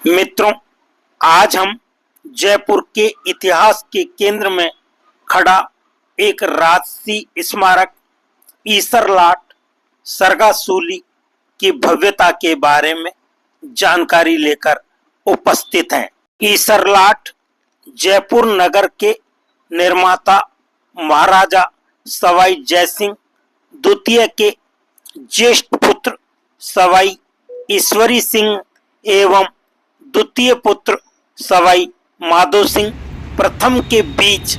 मित्रों, आज हम जयपुर के इतिहास के केंद्र में खड़ा एक राजसी स्मारक ईसरलाट सरगासूली की भव्यता के बारे में जानकारी लेकर उपस्थित हैं। ईसरलाट जयपुर नगर के निर्माता महाराजा सवाई जयसिंह द्वितीय के ज्येष्ठ पुत्र सवाई ईश्वरी सिंह एवं द्वितीय पुत्र सवाई माधो सिंह प्रथम के बीच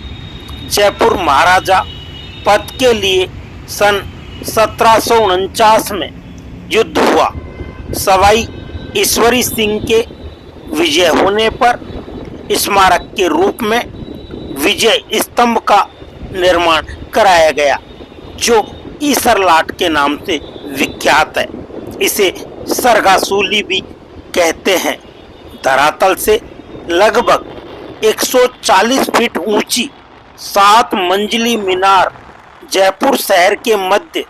जयपुर महाराजा पद के लिए सन 1749 में युद्ध हुआ। सवाई ईश्वरी सिंह के विजय होने पर स्मारक के रूप में विजय स्तंभ का निर्माण कराया गया, जो ईसरलाट के नाम से विख्यात है। इसे सरगासूली भी कहते हैं। धरातल से लगभग 140 फीट ऊंची 7 मंजिली मीनार जयपुर शहर के मध्य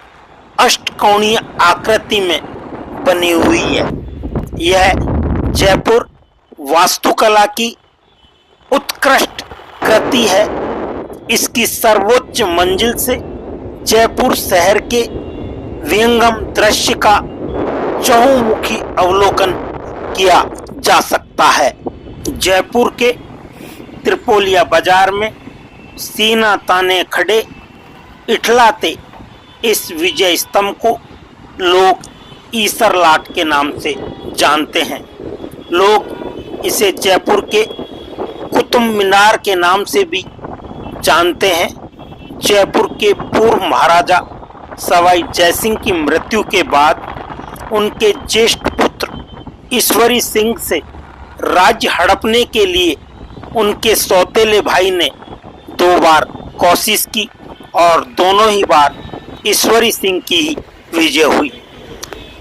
अष्टकोणीय आकृति में बनी हुई है। यह जयपुर वास्तुकला की उत्कृष्ट कृति है। इसकी सर्वोच्च मंजिल से जयपुर शहर के विहंगम दृश्य का चहुमुखी अवलोकन किया जा सकता है। जयपुर के त्रिपोलिया बाजार में सीना ताने खड़े इठलाते इस विजय स्तंभ को लोग ईसरलाट के नाम से जानते हैं। लोग इसे जयपुर के कुतुब मीनार के नाम से भी जानते हैं। जयपुर के पूर्व महाराजा सवाई जयसिंह की मृत्यु के बाद उनके ज्येष्ठ पुत्र ईश्वरी सिंह से राज्य हड़पने के लिए उनके सौतेले भाई ने 2 बार कोशिश की और दोनों ही बार ईश्वरी सिंह की ही विजय हुई।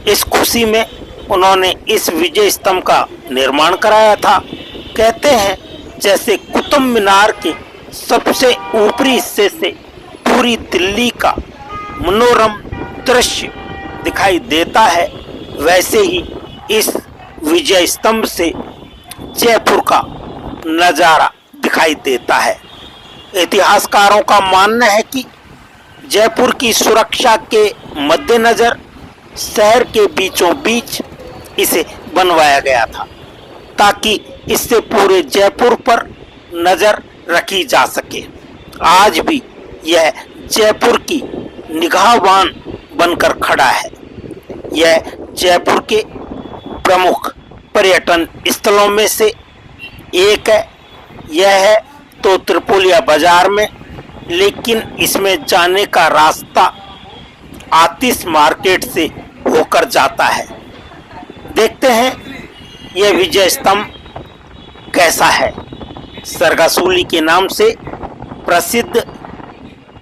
इस खुशी में उन्होंने इस विजय स्तंभ का निर्माण कराया था। कहते हैं जैसे कुतुब मीनार के सबसे ऊपरी हिस्से से पूरी दिल्ली का मनोरम दृश्य दिखाई देता है, वैसे ही इस विजय स्तंभ से जयपुर का नजारा दिखाई देता है। इतिहासकारों का मानना है कि जयपुर की सुरक्षा के मद्देनजर शहर के बीचों बीच इसे बनवाया गया था, ताकि इससे पूरे जयपुर पर नजर रखी जा सके। आज भी यह जयपुर की निगाहबान बनकर खड़ा है। यह जयपुर के प्रमुख पर्यटन स्थलों में से एक है। यह है तो त्रिपोलिया बाजार में, लेकिन इसमें जाने का रास्ता आतिश मार्केट से होकर जाता है। देखते हैं यह विजय स्तंभ कैसा है। सरगासूली के नाम से प्रसिद्ध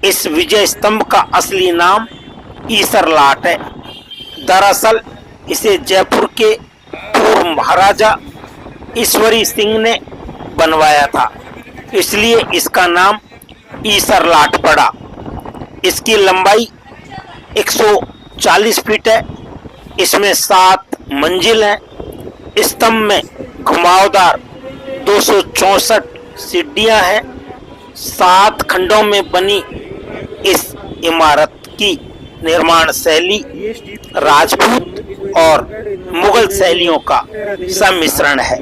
इस विजय स्तंभ का असली नाम ईसरलाट है। दरअसल इसे जयपुर के पूर्व महाराजा ईश्वरी सिंह ने बनवाया था, इसलिए इसका नाम ईसरलाट पड़ा। इसकी लंबाई 140 फीट है। इसमें 7 मंजिल हैं। स्तंभ में घुमावदार 264 सीढ़ियां हैं। 7 खंडों में बनी इस इमारत की निर्माण शैली राजपूत और मुगल शैलियों का सम्मिश्रण है।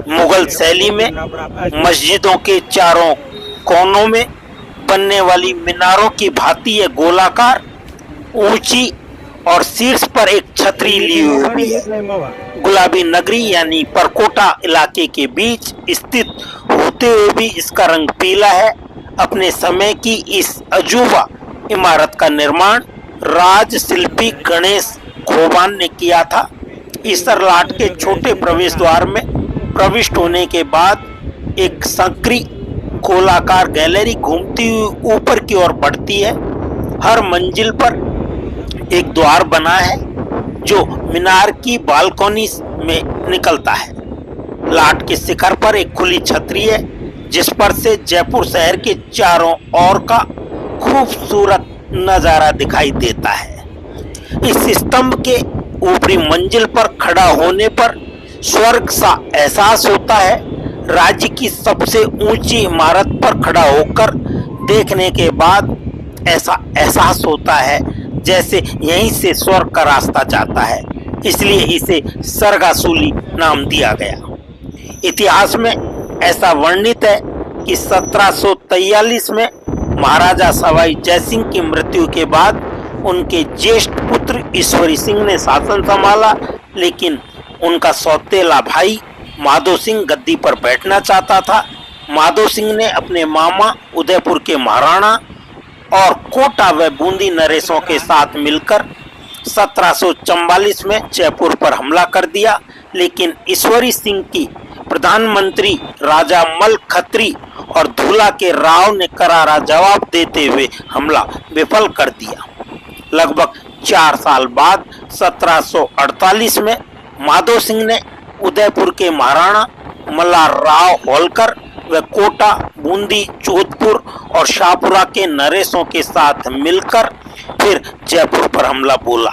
मुगल शैली में मस्जिदों के चारों कोनों में बनने वाली मीनारों की भांति ये गोलाकार, ऊंची और शीर्ष पर एक छतरी ली हुई है। गुलाबी नगरी यानी परकोटा इलाके के बीच स्थित होते हुए भी इसका रंग पीला है। अपने समय की इस अजूबा इमारत का निर्माण राजशिल्पी गणेश खोबान ने किया था। ईसरलाट के छोटे प्रवेश द्वार में प्रविष्ट होने के बाद एक संकरी गोलाकार गैलरी घूमती हुई ऊपर की ओर बढ़ती है। हर मंजिल पर एक द्वार बना है जो मीनार की बालकोनी में निकलता है। लाट के शिखर पर एक खुली छतरी है, जिस पर से जयपुर शहर के चारों ओर का खूबसूरत नजारा दिखाई देता है। इस स्तंभ के ऊपरी मंजिल पर खड़ा होने पर स्वर्ग सा एहसास होता है। राज्य की सबसे ऊंची इमारत पर खड़ा होकर देखने के बाद ऐसा एहसास होता है जैसे यहीं से स्वर्ग का रास्ता जाता है, इसलिए इसे सरगासूली नाम दिया गया। इतिहास में ऐसा वर्णित है कि 1743 में महाराजा सवाई जयसिंह की मृत्यु के बाद उनके ज्येष्ठ पुत्र ईश्वरी सिंह ने शासन संभाला, लेकिन उनका सौतेला भाई माधो सिंह गद्दी पर बैठना चाहता था। माधो सिंह ने अपने मामा उदयपुर के महाराणा और कोटा व बूंदी नरेशों के साथ मिलकर 1744 में जयपुर पर हमला कर दिया, लेकिन ईश्वरी सिंह की प्रधानमंत्री राजा मल खत्री और धूला के राव ने करारा जवाब देते हुए हमला विफल कर दिया। लगभग 4 साल बाद 1748 में माधो सिंह ने उदयपुर के महाराणा मल्हार राव होलकर व कोटा, बूंदी, जोधपुर और शाहपुरा के नरेशों के साथ मिलकर फिर जयपुर पर हमला बोला।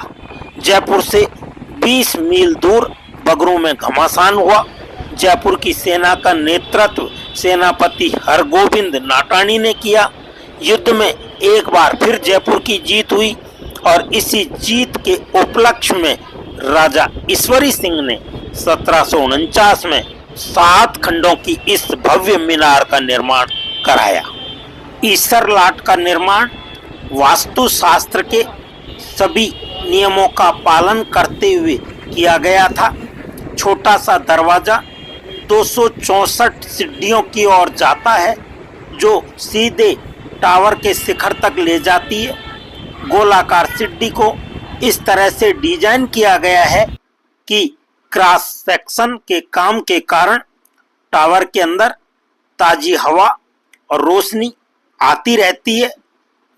जयपुर से 20 मील दूर बगरू में घमासान हुआ। जयपुर की सेना का नेतृत्व सेनापति हरगोविंद नाटानी ने किया। युद्ध में एक बार फिर जयपुर की जीत हुई और इसी जीत के उपलक्ष्य में राजा ईश्वरी सिंह ने 1749 में 7 खंडों की इस भव्य मीनार का निर्माण कराया। ईसर लाट का निर्माण वास्तुशास्त्र के सभी नियमों का पालन करते हुए किया गया था। छोटा सा दरवाजा 264 सीढ़ियों की ओर जाता है जो सीधे टावर के शिखर तक ले जाती है। गोलाकार सीढ़ी को इस तरह से डिजाइन किया गया है कि क्रॉस सेक्शन के काम के कारण टावर के अंदर ताजी हवा और रोशनी आती रहती है।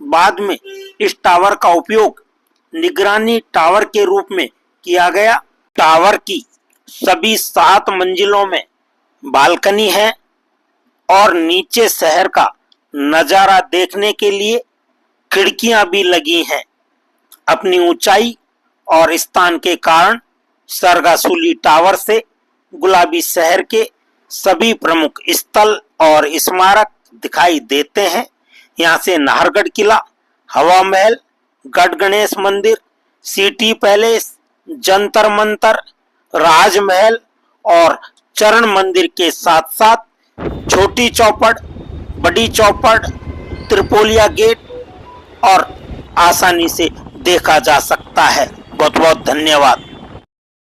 बाद में इस टावर का उपयोग निगरानी टावर के रूप में किया गया। टावर की सभी 7 मंजिलों में बालकनी है और नीचे शहर का नजारा देखने के लिए खिड़कियां भी लगी हैं। अपनी ऊंचाई और स्थान के कारण सरगासूली टावर से गुलाबी शहर के सभी प्रमुख स्थल और स्मारक दिखाई देते हैं। यहाँ से नाहरगढ़ किला, हवा महल, गढ़ गणेश मंदिर, सिटी पैलेस, जंतर मंतर, राजमहल और चरण मंदिर के साथ साथ छोटी चौपड़, बड़ी चौपड़, त्रिपोलिया गेट और आसानी से देखा जा सकता है। बहुत बहुत धन्यवाद।